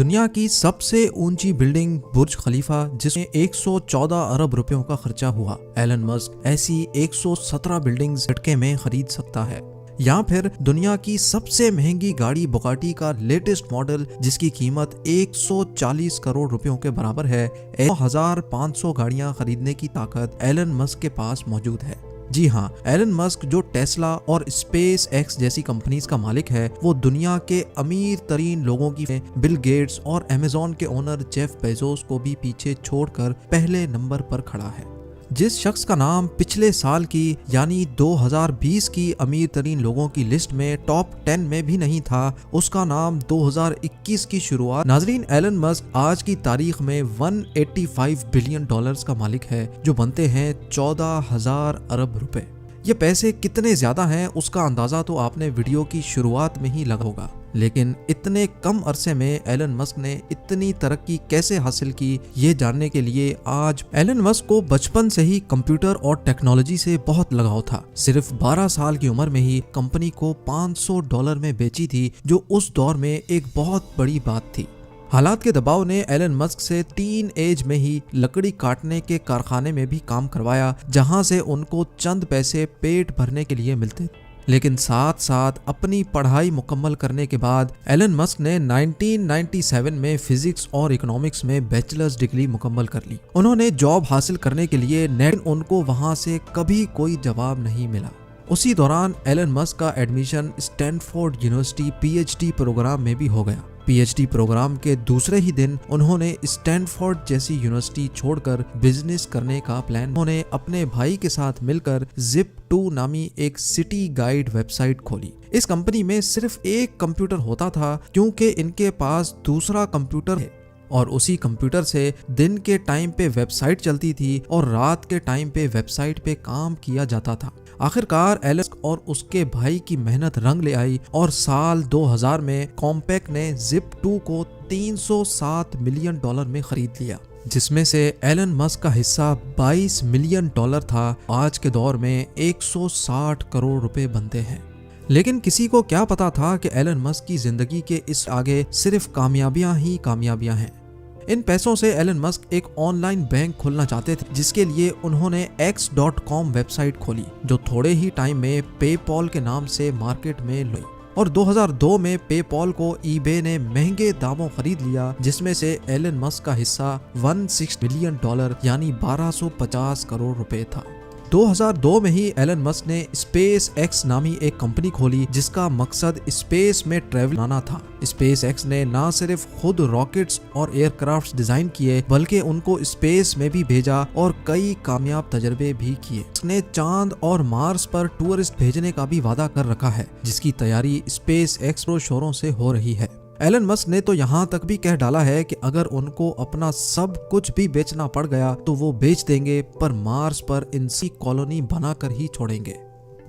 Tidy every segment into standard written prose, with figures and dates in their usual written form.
दुनिया की सबसे ऊंची बिल्डिंग बुर्ज खलीफा, जिसमें 114 अरब रुपयों का खर्चा हुआ। एलन मस्क ऐसी 117 बिल्डिंग्स झटके में खरीद सकता है। या फिर दुनिया की सबसे महंगी गाड़ी बुगाटी का लेटेस्ट मॉडल, जिसकी कीमत 140 करोड़ रुपयों के बराबर है। 1500 गाड़ियां खरीदने की ताकत एलन मस्क के पास मौजूद है। जी हाँ, एलन मस्क जो टेस्ला और स्पेस एक्स जैसी कंपनीज का मालिक है, वो दुनिया के अमीर तरीन लोगों की बिल गेट्स और अमेज़न के ओनर जेफ बेजोस को भी पीछे छोड़कर पहले नंबर पर खड़ा है। जिस शख्स का नाम पिछले साल की यानी 2020 की अमीर तरीन लोगों की लिस्ट में टॉप 10 में भी नहीं था, उसका नाम 2021 की शुरुआत। नाजरीन, एलन मस्क आज की तारीख में 185 बिलियन डॉलर्स का मालिक है, जो बनते हैं 14,000 अरब रुपए। ये पैसे कितने ज्यादा हैं उसका अंदाजा तो आपने वीडियो की शुरुआत में ही लगा होगा, लेकिन इतने कम अरसे में एलन मस्क ने इतनी तरक्की कैसे हासिल की, ये जानने के लिए आज एलन मस्क को बचपन से ही कंप्यूटर और टेक्नोलॉजी से बहुत लगाव था। सिर्फ 12 साल की उम्र में ही कंपनी को $500 में बेची थी, जो उस दौर में एक बहुत बड़ी बात थी। हालात के दबाव ने एलन मस्क से टीन एज में ही लकड़ी काटने के कारखाने में भी काम करवाया, जहां से उनको चंद पैसे पेट भरने के लिए मिलते। लेकिन साथ साथ अपनी पढ़ाई मुकम्मल करने के बाद एलन मस्क ने 1997 में फिजिक्स और इकोनॉमिक्स में बैचलर्स डिग्री मुकम्मल कर ली। उन्होंने जॉब हासिल करने के लिए उनको वहां से कभी कोई जवाब नहीं मिला। उसी दौरान एलन मस्क का admission Stanford University PhD programme में भी हो गया। पीएचडी प्रोग्राम के दूसरे ही दिन उन्होंने स्टैनफोर्ड जैसी यूनिवर्सिटी छोड़कर बिजनेस करने का प्लान। उन्होंने अपने भाई के साथ मिलकर Zip2 नामी एक सिटी गाइड वेबसाइट खोली। इस कंपनी में सिर्फ एक कंप्यूटर होता था, क्योंकि इनके पास दूसरा कंप्यूटर है और उसी कंप्यूटर से दिन के टाइम पे वेबसाइट चलती थी और रात के टाइम पे वेबसाइट पे काम किया जाता था। आखिरकार एलन और उसके भाई की मेहनत रंग ले आई और साल 2000 में कॉम्पैक ने Zip2 को $307 मिलियन में खरीद लिया, जिसमें से एलन मस्क का हिस्सा $22 मिलियन था। आज के दौर में 160 करोड़ रुपए बनते हैं। लेकिन किसी को क्या पता था कि एलन मस्क की जिंदगी के इस आगे सिर्फ कामयाबियां ही कामयाबियां हैं। इन पैसों से एलन मस्क एक ऑनलाइन बैंक खोलना चाहते थे, जिसके लिए उन्होंने X.com वेबसाइट खोली, जो थोड़े ही टाइम में पेपॉल के नाम से मार्केट में लाई। और 2002 में पेपॉल को ईबे ने महंगे दामों खरीद लिया, जिसमें से एलन मस्क का हिस्सा $160 मिलियन यानी 1250 करोड़ रुपए था। 2002 में ही एलन मस्क ने स्पेस एक्स नामी एक कंपनी खोली, जिसका मकसद स्पेस में ट्रैवल बनाना था। स्पेस एक्स ने न सिर्फ खुद रॉकेट्स और एयरक्राफ्ट डिजाइन किए, बल्कि उनको स्पेस में भी भेजा और कई कामयाब तजर्बे भी किए। उसने चांद और मार्स पर टूरिस्ट भेजने का भी वादा कर रखा है, जिसकी तैयारी स्पेस एक्स शोरों से हो रही है। एलन मस्क ने तो यहाँ तक भी कह डाला है कि अगर उनको अपना सब कुछ भी बेचना पड़ गया तो वो बेच देंगे, पर मार्स पर इंसी कॉलोनी बनाकर ही छोड़ेंगे।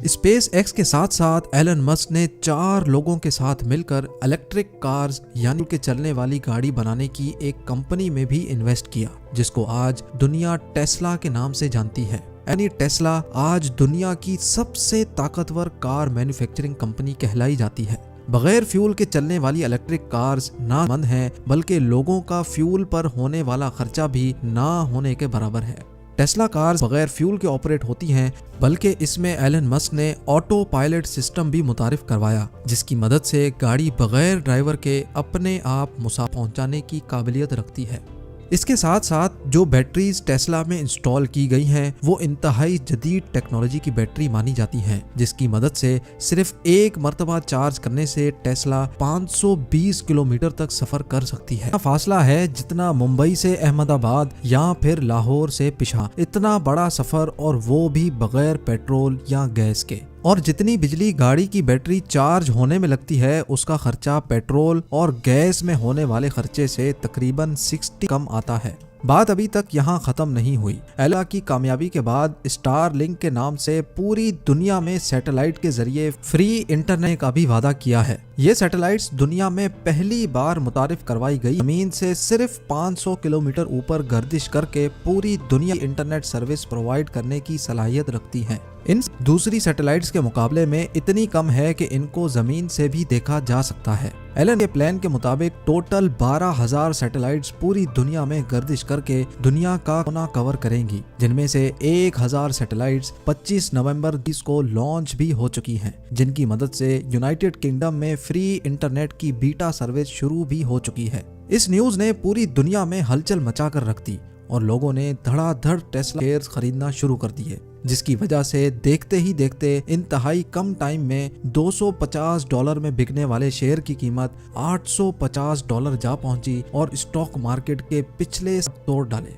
स्पेस एक्स के साथ साथ एलन मस्क ने 4 लोगों के साथ मिलकर इलेक्ट्रिक कार्स यानी कि चलने वाली गाड़ी बनाने की एक कंपनी में भी इन्वेस्ट किया, जिसको आज दुनिया टेस्ला के नाम से जानती है। यानी टेस्ला आज दुनिया की सबसे ताकतवर कार मैन्युफैक्चरिंग कंपनी कहलाई जाती है। बगैर फ्यूल के चलने वाली इलेक्ट्रिक कार्स ना मंद हैं, बल्कि लोगों का फ्यूल पर होने वाला खर्चा भी ना होने के बराबर है। टेस्ला कार्स बगैर फ्यूल के ऑपरेट होती हैं, बल्कि इसमें एलन मस्क ने ऑटो पायलट सिस्टम भी मुतारिफ करवाया, जिसकी मदद से गाड़ी बगैर ड्राइवर के अपने आप मुसाफिर पहुंचाने की काबिलियत रखती है। इसके साथ साथ जो बैटरीज टेस्ला में इंस्टॉल की गई हैं, वो इंतहाई जदीद टेक्नोलॉजी की बैटरी मानी जाती हैं, जिसकी मदद से सिर्फ एक मरतबा चार्ज करने से टेस्ला 520 किलोमीटर तक सफर कर सकती है। फासला है जितना मुंबई से अहमदाबाद या फिर लाहौर से पेशावर, इतना बड़ा सफर, और वो भी बगैर पेट्रोल या गैस के। और जितनी बिजली गाड़ी की बैटरी चार्ज होने में लगती है, उसका खर्चा पेट्रोल और गैस में होने वाले खर्चे से तकरीबन 60 कम आता है। बात अभी तक यहाँ खत्म नहीं हुई। एला की कामयाबी के बाद स्टारलिंक के नाम से पूरी दुनिया में सैटेलाइट के जरिए फ्री इंटरनेट का भी वादा किया है। ये सैटेलाइट्स दुनिया में पहली बार मुतारिफ करवाई गई जमीन से सिर्फ 500 किलोमीटर ऊपर गर्दिश करके पूरी दुनिया इंटरनेट सर्विस प्रोवाइड करने की सलाहियत रखती हैं। इन दूसरी सैटेलाइट्स के मुकाबले में इतनी कम है कि इनको जमीन से भी देखा जा सकता है। एलन के प्लान के मुताबिक टोटल 12,000 सैटेलाइट्स पूरी दुनिया में गर्दिश करके दुनिया का कोना कवर करेंगी, जिनमें से 1,000 सैटेलाइट्स 25 नवंबर 20 को लॉन्च भी हो चुकी हैं, जिनकी मदद से यूनाइटेड किंगडम में फ्री इंटरनेट की बीटा सर्विस शुरू भी हो चुकी है। इस न्यूज ने पूरी दुनिया में हलचल मचा कर रख दी और लोगों ने धड़ाधड़ टेस्ला शेयर्स खरीदना शुरू कर दिए, जिसकी वजह से देखते ही देखते इंतहाई कम टाइम में $250 में बिकने वाले शेयर की कीमत $850 जा पहुंची और स्टॉक मार्केट के पिछले तोड़ डाले।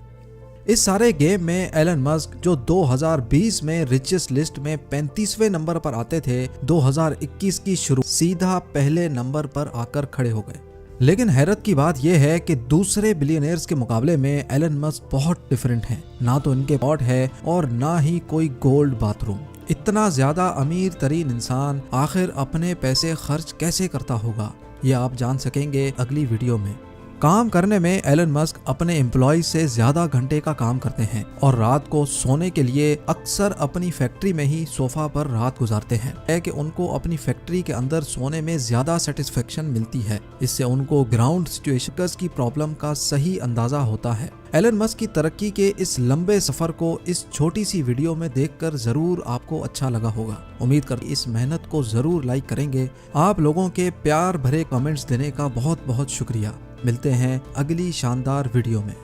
इस सारे गेम में एलन मस्क, जो 2020 में रिचेस्ट लिस्ट में 35वें नंबर पर आते थे, 2021 की शुरू सीधा पहले नंबर पर आकर खड़े हो गए। लेकिन हैरत की बात यह है कि दूसरे बिलियनियर्स के मुकाबले में एलन मस्क बहुत डिफरेंट हैं। ना तो इनके पॉट है और ना ही कोई गोल्ड बाथरूम। इतना ज्यादा अमीर तरीन इंसान आखिर अपने पैसे खर्च कैसे करता होगा, ये आप जान सकेंगे अगली वीडियो में। काम करने में एलन मस्क अपने एम्प्लॉय से ज्यादा घंटे का काम करते हैं और रात को सोने के लिए अक्सर अपनी फैक्ट्री में ही सोफा पर रात गुजारते हैं। है कि उनको अपनी फैक्ट्री के अंदर सोने में ज्यादा सेटिस्फेक्शन मिलती है। इससे उनको ग्राउंड सिचुएशंस की प्रॉब्लम का सही अंदाजा होता है। एलन मस्क की तरक्की के इस लंबे सफर को इस छोटी सी वीडियो में देखकर जरूर आपको अच्छा लगा होगा। उम्मीद करते इस मेहनत को जरूर लाइक करेंगे। आप लोगों के प्यार भरे कमेंट्स देने का बहुत बहुत शुक्रिया। मिलते हैं अगली शानदार वीडियो में।